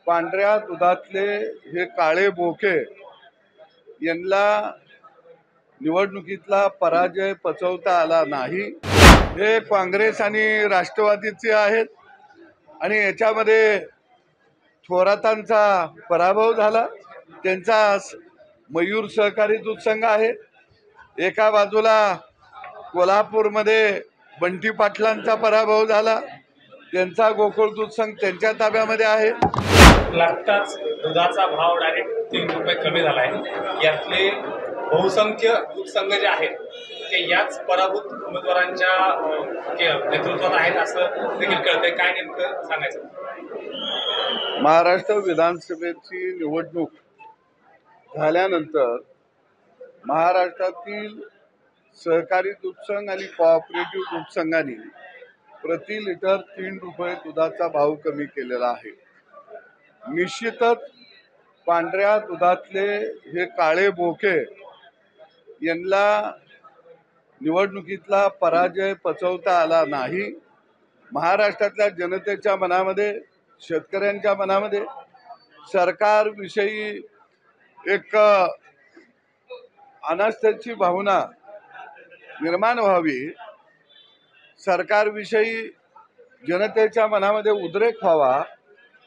पांढऱ्या दुधातले हे काळे बोके यांना निवडणुकीतला पराजय पचवता आला नाही। हे काँग्रेस आणि राष्ट्रवादीचे आहेत आणि याच्यामध्ये थोरातांचा पराभव झाला। त्यांचा मयूर सहकारी दूध संघ आहे। एका बाजूला कोल्हापूरमध्ये बंटी पाटलांचा पराभव झाला, त्यांचा गोकुळ दूध संघ त्यांच्या ताब्यामध्ये आहे। लागताच दुधाचा भाव डायरेक्ट 3 रुपये कमी झाला आहे। यातले बहुसंख्य दूध संघ जे आहेत ते याच पराभूत उमेदवारांच्या नेतृत्वात आहेत असं देखील कळतंय। काय नेमकं सांगायचं? महाराष्ट्र विधानसभेची निवडणूक झाल्यानंतर महाराष्ट्रातील सहकारी दूध संघ आणि कोऑपरेटिव्ह दूध संघांनी प्रति लिटर 3 रुपये दुधाचा भाव कमी केलेला आहे। निश्चितच पांढऱ्या दुधातले हे काळे बोके यांना निवडणुकीतला पराजय पचवता आला नाही। महाराष्ट्रातल्या जनतेच्या मनामध्ये, शेतकऱ्यांच्या मनामध्ये सरकारविषयी एक अनास्थेची भावना निर्माण व्हावी, सरकारविषयी जनतेच्या मनामध्ये उद्रेक व्हावा,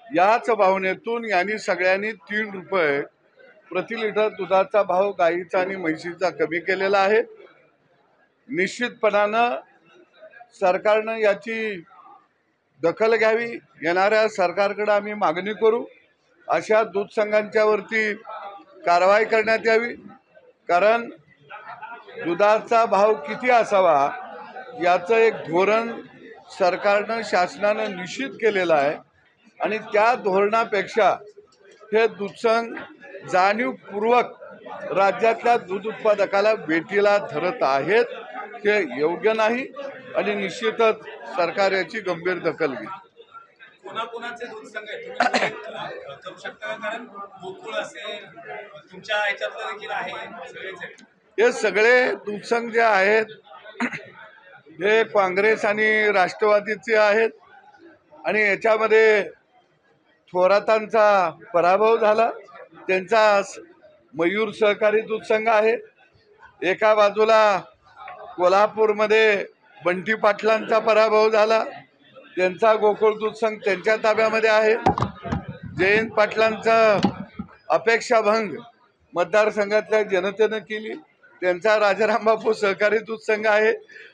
याच भावनेतून यांनी सगळ्यांनी 3 रुपये प्रति लिटर दुधाचा भाव गाईचा आणि म्हैसीचा कमी केलेला आहे। निश्चितपणानं सरकारनं याची दखल घ्यावी। येणाऱ्या सरकारकडे आम्ही मागणी करू, अशा दूध संघांच्या वरती कारवाई करण्यात यावी। कारण दुधाचा भाव किती असावा याचं एक धोरण सरकारनं, शासनानं निश्चित केलेलं आहे आणि त्या धोरणापेक्षा हे दूध संघ जाणीवपूर्वक राज्यातल्या दूध उत्पादकाला वेठीला धरत आहेत, ते योग्य नाही आणि निश्चितच सरकार याची गंभीर दखल घेईल। कोणाकोणाचे दूध संघ आहेत करू शकता? कारण गोकुळ असेल, तुमच्या ह्याच्यातलं देखील आहे, हे सगळे दूध संघ जे आहेत हे काँग्रेस आणि राष्ट्रवादीचे आहेत आणि याच्यामध्ये थोरातांचा पराभव झाला। त्यांचा मयूर सहकारी दूध संघ आहे। एका बाजूला कोल्हापूरमध्ये बंटी पाटलांचा पराभव झाला, त्यांचा गोकुळ दूध संघ त्यांच्या ताब्यामध्ये आहे। जयंत पाटलांचा अपेक्षाभंग मतदारसंघातल्या जनतेनं केली, त्यांचा राजाराम बापू सहकारी दूध संघ आहे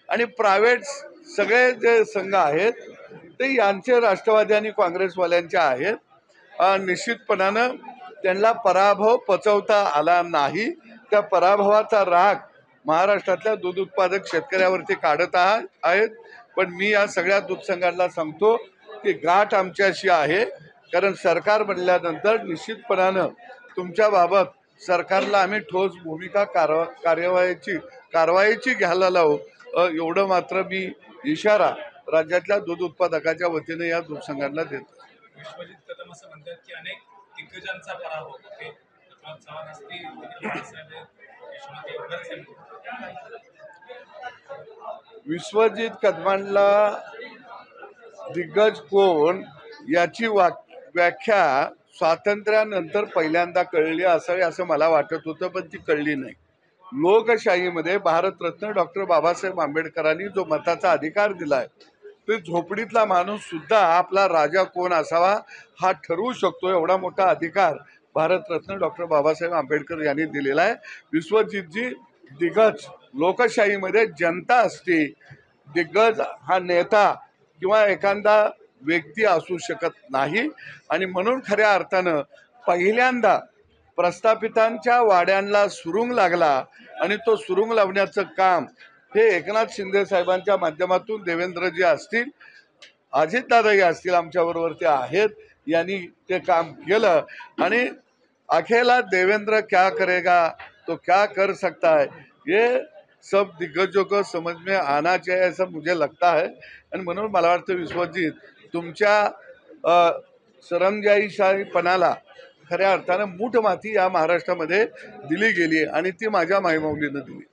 आणि प्रायव्हेट सगळे जे संघ आहेत ते यांचे राष्ट्रवादी आणि काँग्रेसवाल्यांचे आहेत। निश्चितपणानं त्यांना पराभव पचवता आला नाही। त्या पराभवाचा राग महाराष्ट्रातल्या दूध उत्पादक शेतकऱ्यावरती काढत आहेत। पण मी या सगळ्या दूध संघांना सांगतो की गाठ आमच्याशी आहे, कारण सरकार बनल्यानंतर निश्चितपणानं तुमच्या बाबत सरकारला आम्ही ठोस भूमिका कारवाईची घ्यायला लावू, एवढं मात्र मी इशारा राज्यातल्या दूध उत्पादकाच्या वतीने या दूध संघांना देतो। विश्वजित कदम असं म्हणतात की अनेक दिग्गजांचा पराभव होते, चव्हाण असतील, विश्वजित कदमांना दिग्गज कोण याची व्याख्या स्वातंत्र्यानंतर पहिल्यांदा कळली असावी असं मला वाटत होतं, पण ती कळली नाही। लोकशाहीमध्ये भारतरत्न डॉक्टर बाबासाहेब आंबेडकरांनी जो मताचा अधिकार दिलाय, ते झोपडीतला माणूस सुद्धा आपला राजा कोण असावा हा ठरवू शकतो, एवढा मोठा अधिकार भारतरत्न डॉक्टर बाबासाहेब आंबेडकर यांनी दिलेला आहे। विश्वजितजी दिग्गज, लोकशाहीमध्ये जनता असते, दिग्गज हा नेता किंवा एखादा व्यक्ती असू शकत नाही आणि म्हणून खऱ्या अर्थानं पहिल्यांदा प्रस्थापितांच्या वाड्यांना सुरुंग लागला आणि तो सुरुंग लावण्याचं काम हे एकनाथ शिंदे साहेबांच्या माध्यमातून देवेंद्रजी असतील, अजितदादाही असतील, आमच्याबरोबर ते आहेत, यांनी ते काम केलं आणि अखेला देवेंद्र क्या करेगा तो क्या कर सकता है, ये सब दिग्गजों को समझ में आना चाहिए ऐसा मुझे लगता है। आणि म्हणून मला वाटतं विश्वजित तुमच्या सरंजाईशाहीपणाला खऱ्या अर्थानं मूठ माती या महाराष्ट्रामध्ये दिली गेली आणि ती माझ्या मायमौलीनं दिली।